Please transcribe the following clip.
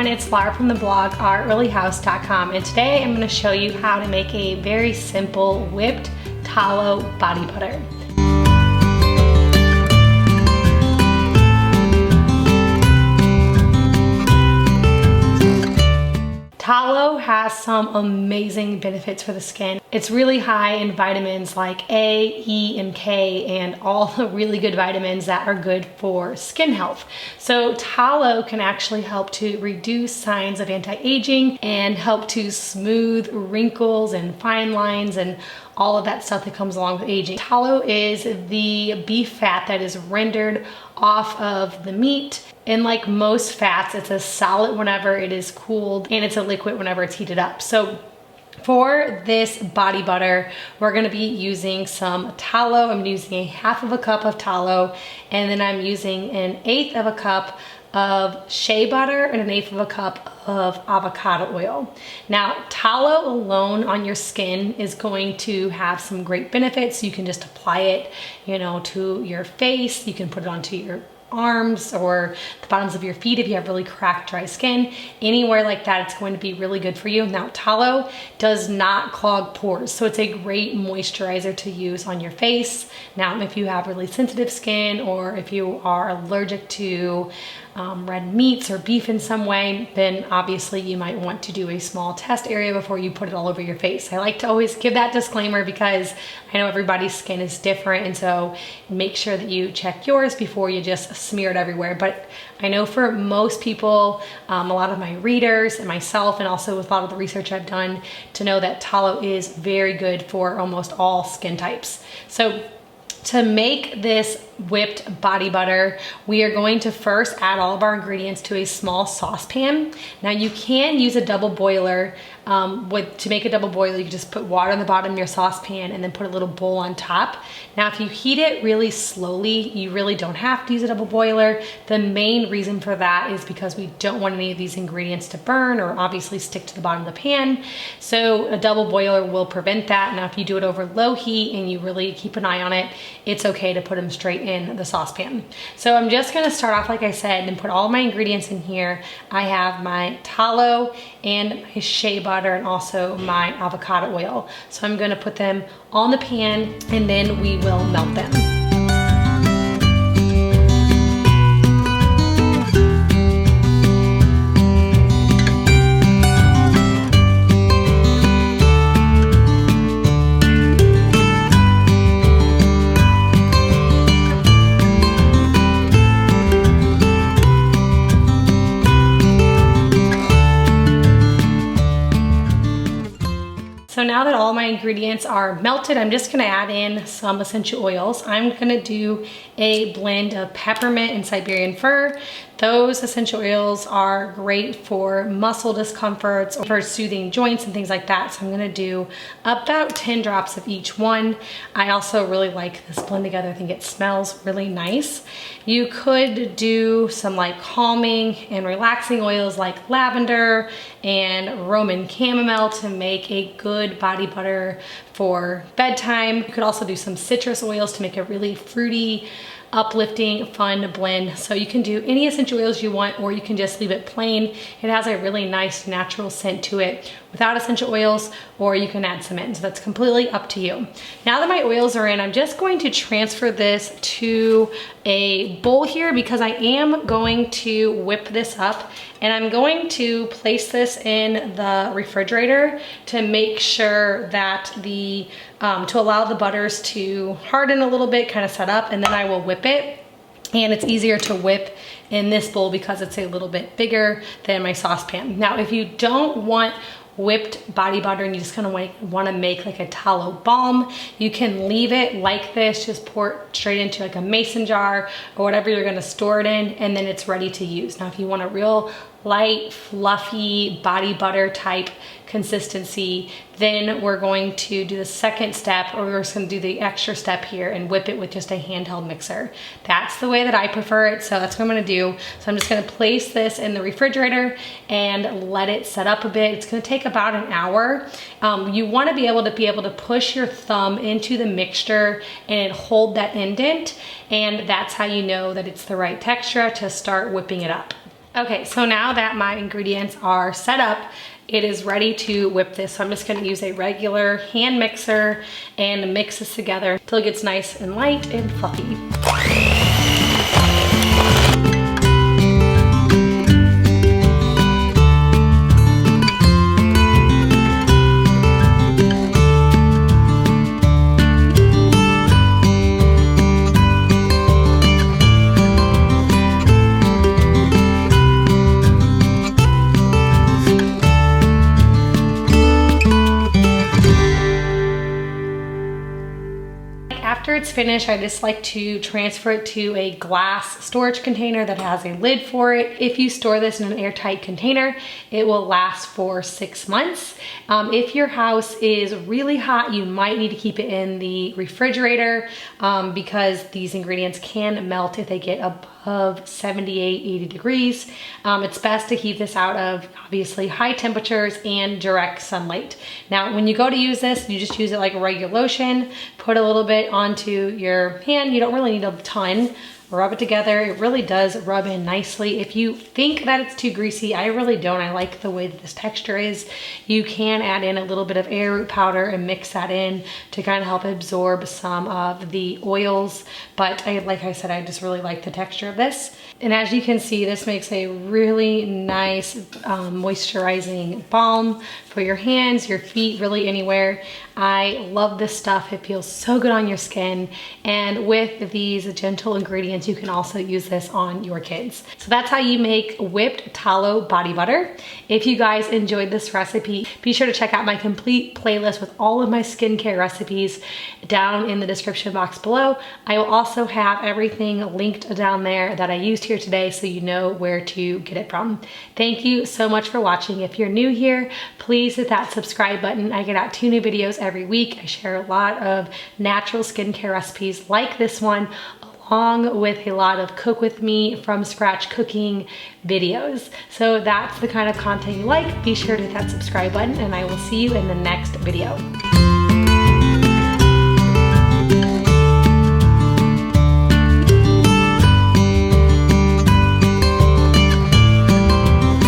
everyone, it's Laura from the blog artreallyhouse.com, and today I'm going to show you how to make a very simple whipped tallow body butter. Tallow has some amazing benefits for the skin. It's really high in vitamins like A, E, and K, and all the really good vitamins that are good for skin health. So tallow can actually help to reduce signs of anti-aging and help to smooth wrinkles and fine lines and all of that stuff that comes along with aging. Tallow is the beef fat that is rendered off of the meat. And like most fats, it's a solid whenever it is cooled and it's a liquid whenever it's heated up. So for this body butter, we're gonna be using some tallow. I'm using 1/2 cup of tallow, and then I'm using 1/8 cup of shea butter and 1/8 cup of avocado oil. Now, tallow alone on your skin is going to have some great benefits. You can just apply it, to your face. You can put it onto your arms or the bottoms of your feet if you have really cracked, dry skin. Anywhere like that, it's going to be really good for you. Now, tallow does not clog pores, so it's a great moisturizer to use on your face. Now, if you have really sensitive skin or if you are allergic to red meats or beef in some way, then obviously you might want to do a small test area before you put it all over your face. I like to always give that disclaimer because I know everybody's skin is different, and so make sure that you check yours before you just smear it everywhere. But I know for most people, a lot of my readers and myself, and also with a lot of the research I've done, to know that tallow is very good for almost all skin types. So to make this whipped body butter, we are going to first add all of our ingredients to a small saucepan. Now, you can use a double boiler. To make a double boiler, you can just put water on the bottom of your saucepan and then put a little bowl on top. Now, if you heat it really slowly, you really don't have to use a double boiler. The main reason for that is because we don't want any of these ingredients to burn or obviously stick to the bottom of the pan. So a double boiler will prevent that. Now, if you do it over low heat and you really keep an eye on it, it's okay to put them straight in the saucepan. So I'm just gonna start off, like I said, and put all my ingredients in here. I have my tallow and my shea butter and also my avocado oil. So I'm gonna put them on the pan and then we will melt them. So now that all my ingredients are melted, I'm just gonna add in some essential oils. I'm gonna do a blend of peppermint and Siberian fir. Those essential oils are great for muscle discomforts or for soothing joints and things like that. So I'm gonna do about 10 drops of each one. I also really like this blend together. I think it smells really nice. You could do some like calming and relaxing oils like lavender and Roman chamomile to make a good body butter for bedtime. You could also do some citrus oils to make a really fruity, uplifting, fun blend. So you can do any essential oils you want, or you can just leave it plain. It has a really nice natural scent to it without essential oils, or you can add some in. So that's completely up to you. Now that my oils are in, I'm just going to transfer this to a bowl here because I am going to whip this up, and I'm going to place this in the refrigerator to make sure that to allow the butters to harden a little bit, kind of set up, and then I will whip it. And it's easier to whip in this bowl because it's a little bit bigger than my saucepan. Now, if you don't want whipped body butter and you just kind of want to make like a tallow balm, you can leave it like this, just pour it straight into like a mason jar or whatever you're going to store it in, and then it's ready to use. Now, if you want a real light, fluffy body butter type consistency, then we're going to do the second step, or we're just going to do the extra step here and whip it with just a handheld mixer. That's the way that I prefer it, so that's what I'm going to do. So I'm just going to place this in the refrigerator and let it set up a bit. It's going to take about an hour. You want to be able to push your thumb into the mixture and hold that indent, and that's how you know that it's the right texture to start whipping it up. Okay, so now that my ingredients are set up, it is ready to whip this. So I'm just gonna use a regular hand mixer and mix this together until it gets nice and light and fluffy. After it's finished, I just like to transfer it to a glass storage container that has a lid for it. If you store this in an airtight container, it will last for 6 months. If your house is really hot, you might need to keep it in the refrigerator because these ingredients can melt if they get above 78, 80 degrees. It's best to keep this out of obviously high temperatures and direct sunlight. Now, when you go to use this, you just use it like a regular lotion, put a little bit onto your hand. You don't really need a ton. Rub it together. It really does rub in nicely. If you think that it's too greasy, I really don't. I like the way that this texture is. You can add in a little bit of arrowroot powder and mix that in to kind of help absorb some of the oils. But like I said, I just really like the texture of this. And as you can see, this makes a really nice moisturizing balm for your hands, your feet, really anywhere. I love this stuff. It feels so good on your skin. And with these gentle ingredients, you can also use this on your kids. So that's how you make whipped tallow body butter. If you guys enjoyed this recipe, be sure to check out my complete playlist with all of my skincare recipes down in the description box below. I will also have everything linked down there that I used here today so you know where to get it from. Thank you so much for watching. If you're new here, please hit that subscribe button. I get out 2 new videos every week. I share a lot of natural skincare recipes like this one, along with a lot of cook with me from scratch cooking videos. So that's the kind of content you like. Be sure to hit that subscribe button and I will see you in the next video.